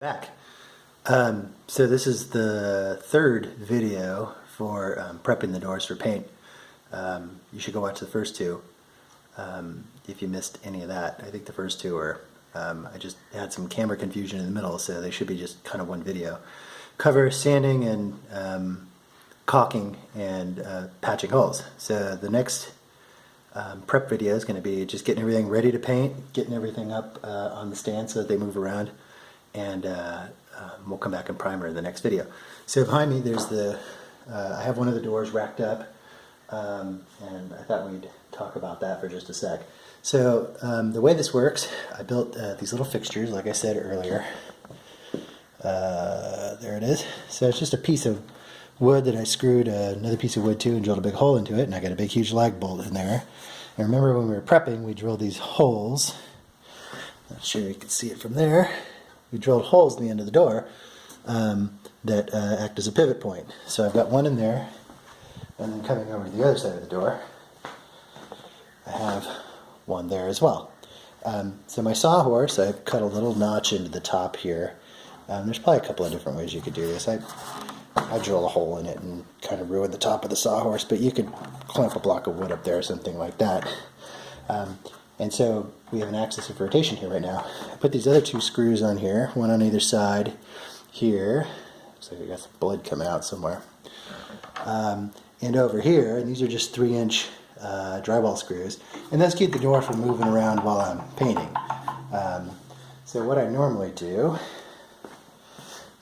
Back. So this is the third video for prepping the doors for paint. You should go watch the first two if you missed any of that. I think the first two are, I just had some camera confusion in the middle, so they should be just kind of one video. Cover sanding and caulking and patching holes. So the next prep video is going to be just getting everything ready to paint, getting everything up on the stand so that they move around, and we'll come back and primer in the next video. So behind me there's the, I have one of the doors racked up, and I thought we'd talk about that for just a sec. So the way this works, I built these little fixtures like I said earlier. There it is. So it's just a piece of wood that I screwed another piece of wood to and drilled a big hole into it, and I got a big huge lag bolt in there. And remember when we were prepping, we drilled these holes. Not sure you can see it from there. We drilled holes in the end of the door that act as a pivot point. So I've got one in there, and then coming over to the other side of the door, I have one there as well. So my sawhorse, I've cut a little notch into the top here. There's probably a couple of different ways you could do this. I drilled a hole in it and kind of ruined the top of the sawhorse, but you could clamp a block of wood up there or something like that. And so we have an axis of rotation here right now. I put these other two screws on here, one on either side here. Looks like we got some blood coming out somewhere. And over here, and these are just 3-inch drywall screws. And those keep the door from moving around while I'm painting. So what I normally do,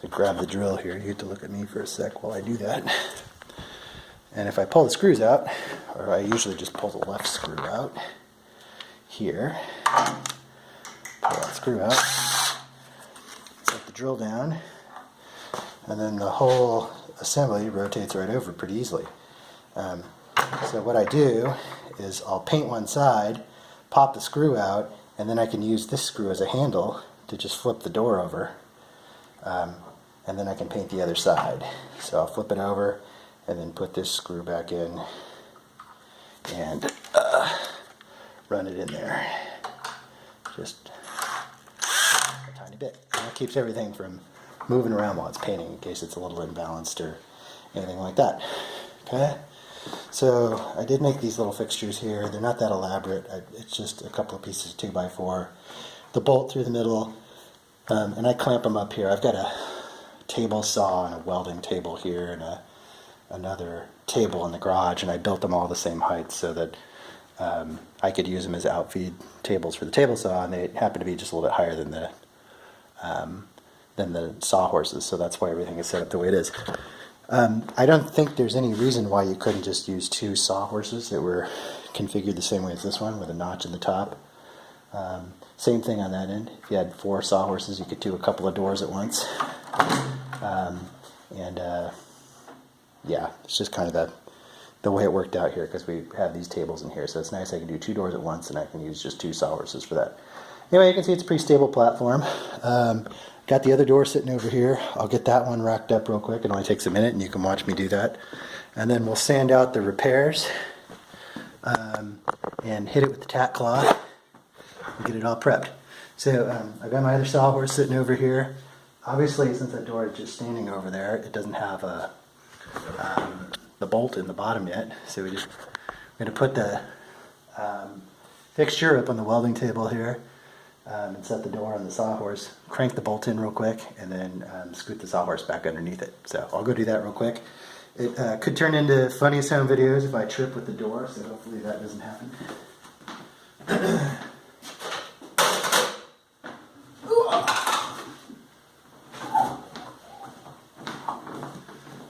to grab the drill here, you have to look at me for a sec while I do that. And if I pull the screws out, or I usually just pull the left screw out here, pull that screw out, set the drill down, and then the whole assembly rotates right over pretty easily. So what I do is I'll paint one side, pop the screw out, and then I can use this screw as a handle to just flip the door over. And then I can paint the other side. So I'll flip it over and then put this screw back in and run it in there. Just a tiny bit. And that keeps everything from moving around while it's painting in case it's a little imbalanced or anything like that. Okay? So I did make these little fixtures here. They're not that elaborate. It's just a couple of pieces of 2x4. The bolt through the middle, and I clamp them up here. I've got a table saw and a welding table here and another table in the garage, and I built them all the same height so that I could use them as outfeed tables for the table saw, and they happen to be just a little bit higher than the sawhorses, so that's why everything is set up the way it is. I don't think there's any reason why you couldn't just use two sawhorses that were configured the same way as this one with a notch in the top. Same thing on that end. If you had 4 sawhorses, you could do a couple of doors at once. Yeah, it's just kind of the way it worked out here because we have these tables in here. So it's nice I can do 2 doors at once and I can use just 2 sawhorses for that. Anyway, you can see it's a pretty stable platform. Got the other door sitting over here. I'll get that one racked up real quick. It only takes a minute and you can watch me do that. And then we'll sand out the repairs and hit it with the tack cloth and get it all prepped. So I've got my other sawhorse sitting over here. Obviously, since that door is just standing over there, it doesn't have the bolt in the bottom yet. So we're going to put the fixture up on the welding table here and set the door on the sawhorse, crank the bolt in real quick, and then scoot the sawhorse back underneath it. So I'll go do that real quick. It could turn into funniest home videos if I trip with the door, so hopefully that doesn't happen.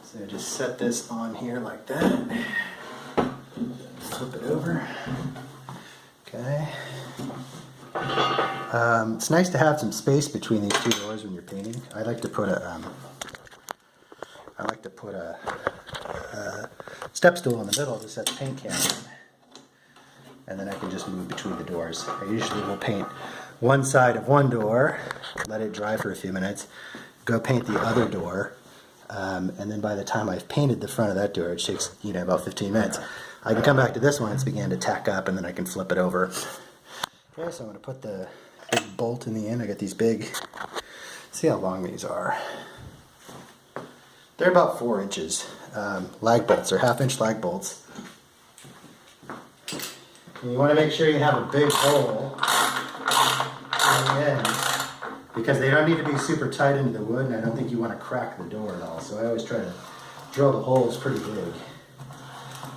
So just set this on here like that. Flip it over. Okay. It's nice to have some space between these 2 doors when you're painting. I like to put a step stool in the middle to set the paint can on, and then I can just move between the doors. I usually will paint one side of one door, let it dry for a few minutes, go paint the other door. And then by the time I've painted the front of that door, it takes about 15 minutes. I can come back to this one, it's began to tack up, and then I can flip it over. Okay, so I'm going to put the big bolt in the end. I got these big see how long these are. They're about 4 inches. Lag bolts, they're 1/2-inch lag bolts. And you want to make sure you have a big hole on the end, because they don't need to be super tight into the wood, and I don't think you want to crack the door at all. So I always try to drill the holes pretty big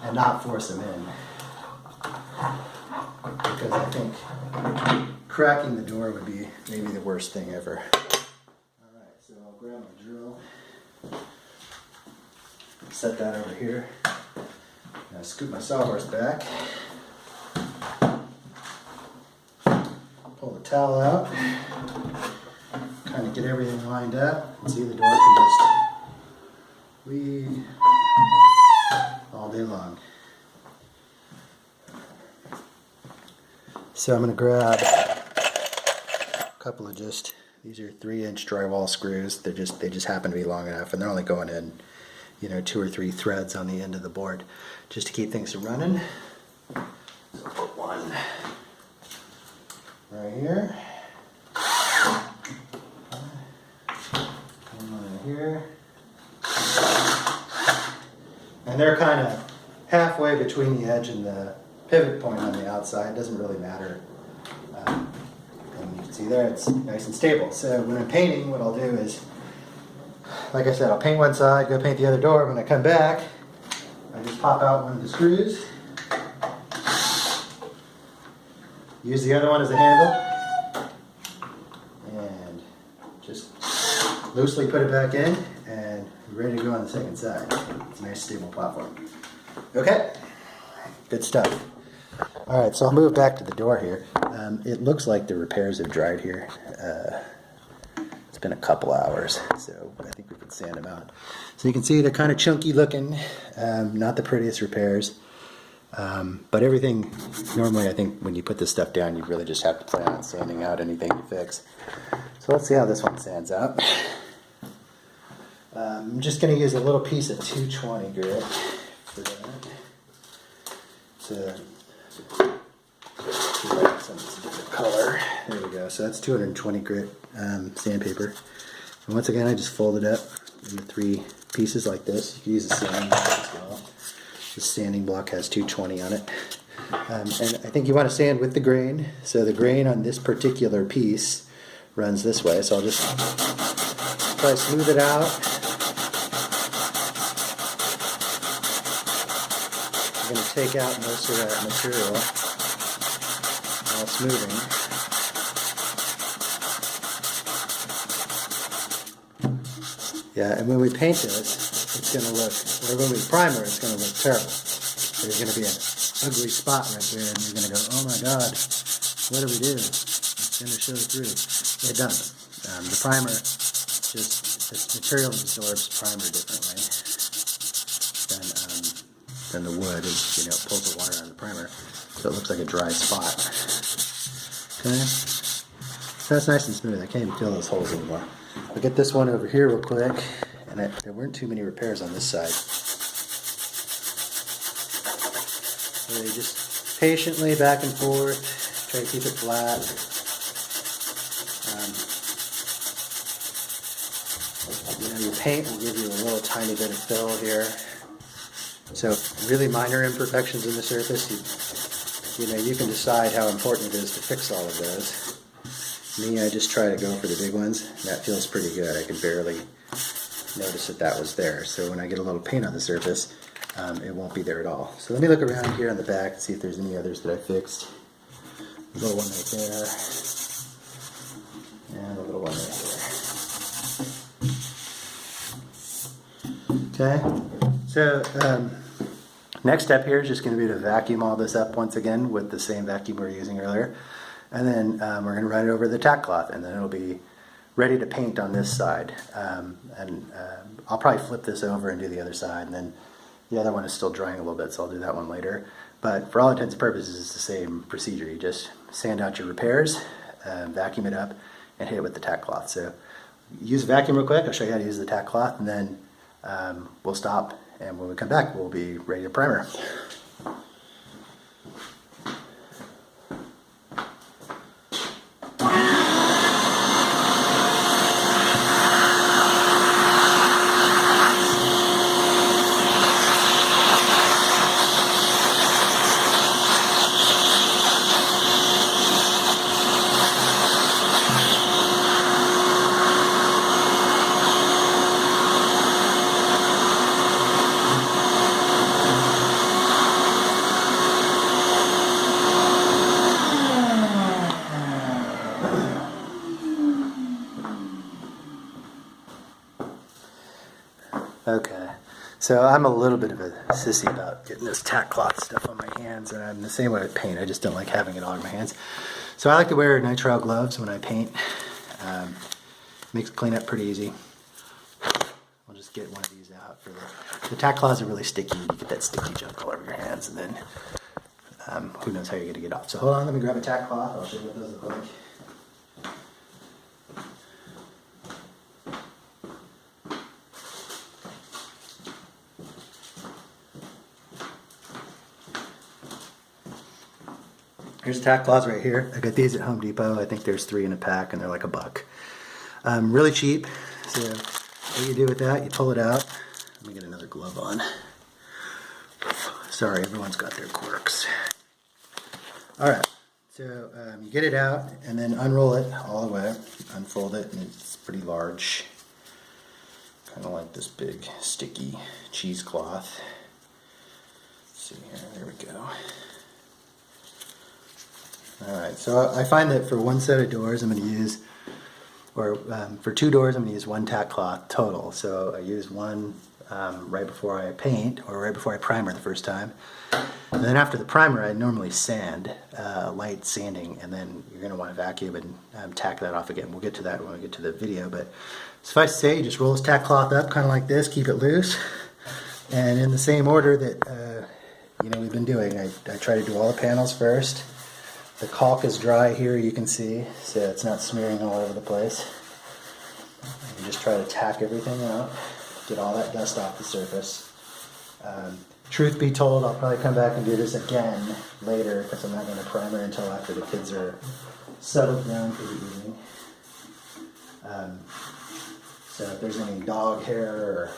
and not force them in, because I think cracking the door would be maybe the worst thing ever. Alright, so I'll grab my drill, set that over here, now scoop my sawhorse back, pull the towel out, kind of get everything lined up, and see the door can just weed all day long. So I'm going to grab a couple of these are 3-inch drywall screws. They just happen to be long enough, and they're only going in, 2 or 3 threads on the end of the board, just to keep things running. So I'll put one right here. One here. And they're kind of halfway between the edge and the pivot point on the outside. Doesn't really matter. And you can see there it's nice and stable. So when I'm painting, what I'll do is, like I said, I'll paint one side, go paint the other door. When I come back, I just pop out one of the screws, use the other one as a handle, and just loosely put it back in, and we're ready to go on the second side. It's a nice stable platform. Okay, good stuff. Alright, so I'll move back to the door here. It looks like the repairs have dried here. It's been a couple hours, so I think we can sand them out. So you can see they're kind of chunky looking, not the prettiest repairs. But everything, normally I think when you put this stuff down, you really just have to plan on sanding out anything you fix. So let's see how this one sands out. I'm just going to use a little piece of 220 grit for that. Some different color. There we go. So that's 220 grit sandpaper. And once again, I just fold it up into 3 pieces like this. You can use a sanding block as well. This sanding block has 220 on it. And I think you want to sand with the grain. So the grain on this particular piece runs this way. So I'll just try to smooth it out. I'm going to take out most of that material while smoothing. Yeah, and when we paint this, it's going to look, or when we primer, it's going to look terrible. There's going to be an ugly spot right there, and you're going to go, oh my god, what do we do? It's going to show through. It doesn't. The primer, just, this material absorbs primer differently than the wood. It, pulls the water out of the primer, so it looks like a dry spot. Okay? So that's nice and smooth. I can't even feel those holes anymore. I'll get this one over here real quick, and there weren't too many repairs on this side. So you just patiently back and forth, try to keep it flat. Your paint will give you a little tiny bit of fill here. So really minor imperfections in the surface, you can decide how important it is to fix all of those. Me, I just try to go for the big ones. That feels pretty good. I could barely notice that was there. So when I get a little paint on the surface, it won't be there at all. So let me look around here on the back and see if there's any others that I fixed. A little one right there. And a little one right there. Okay. So next step here is just going to be to vacuum all this up once again with the same vacuum we were using earlier. And then we're going to run it over the tack cloth, and then it'll be ready to paint on this side. I'll probably flip this over and do the other side, and then the other one is still drying a little bit, so I'll do that one later. But for all intents and purposes, it's the same procedure. You just sand out your repairs, vacuum it up, and hit it with the tack cloth. So use a vacuum real quick. I'll show you how to use the tack cloth, and then we'll stop, and when we come back, we'll be ready to primer. Okay, so I'm a little bit of a sissy about getting this tack cloth stuff on my hands, and I'm the same way with paint. I just don't like having it all over my hands. So I like to wear nitrile gloves when I paint. Makes cleanup pretty easy. I'll just get one of these out for the tack cloths are really sticky. You get that sticky junk all over your hands, and then who knows how you're gonna get off. So hold on, let me grab a tack cloth. I'll show you what those look like. Here's tack cloths right here. I got these at Home Depot. I think there's 3 in a pack, and they're like $1. Really cheap. So what you do with that, you pull it out. Let me get another glove on. Sorry, everyone's got their quirks. All right, so you get it out and then unroll it all the way. Unfold it, and it's pretty large. Kind of like this big sticky cheesecloth. Let's see here, there we go. Alright, so I find that for one set of doors I'm going to use, or for 2 doors I'm going to use 1 tack cloth total. So I use one right before I paint, or right before I primer the first time. And then after the primer I normally sand, light sanding, and then you're going to want to vacuum and tack that off again. We'll get to that when we get to the video, but suffice to say, you just roll this tack cloth up kind of like this, keep it loose, and in the same order that we've been doing. I try to do all the panels first. The caulk is dry here, you can see, so it's not smearing all over the place. You just try to tack everything out, get all that dust off the surface. Truth be told, I'll probably come back and do this again later because I'm not going to primer until after the kids are settled down for the evening. So if there's any dog hair or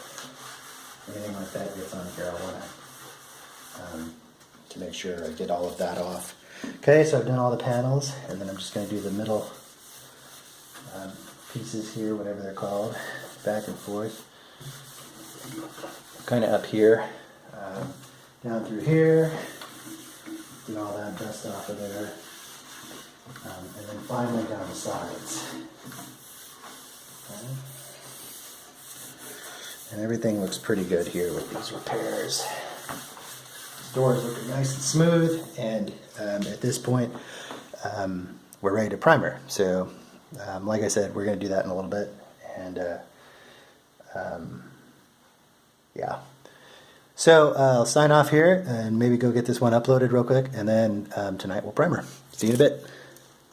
anything like that gets on here, I want to make sure I get all of that off. Okay, so I've done all the panels, and then I'm just going to do the middle pieces here, whatever they're called, back and forth. Kind of up here, down through here, get all that dust off of there, and then finally down the sides. Okay. And everything looks pretty good here with these repairs. Doors looking nice and smooth, and at this point we're ready to primer. So like I said, we're going to do that in a little bit, and yeah. So I'll sign off here and maybe go get this one uploaded real quick, and then tonight we'll primer. See you in a bit.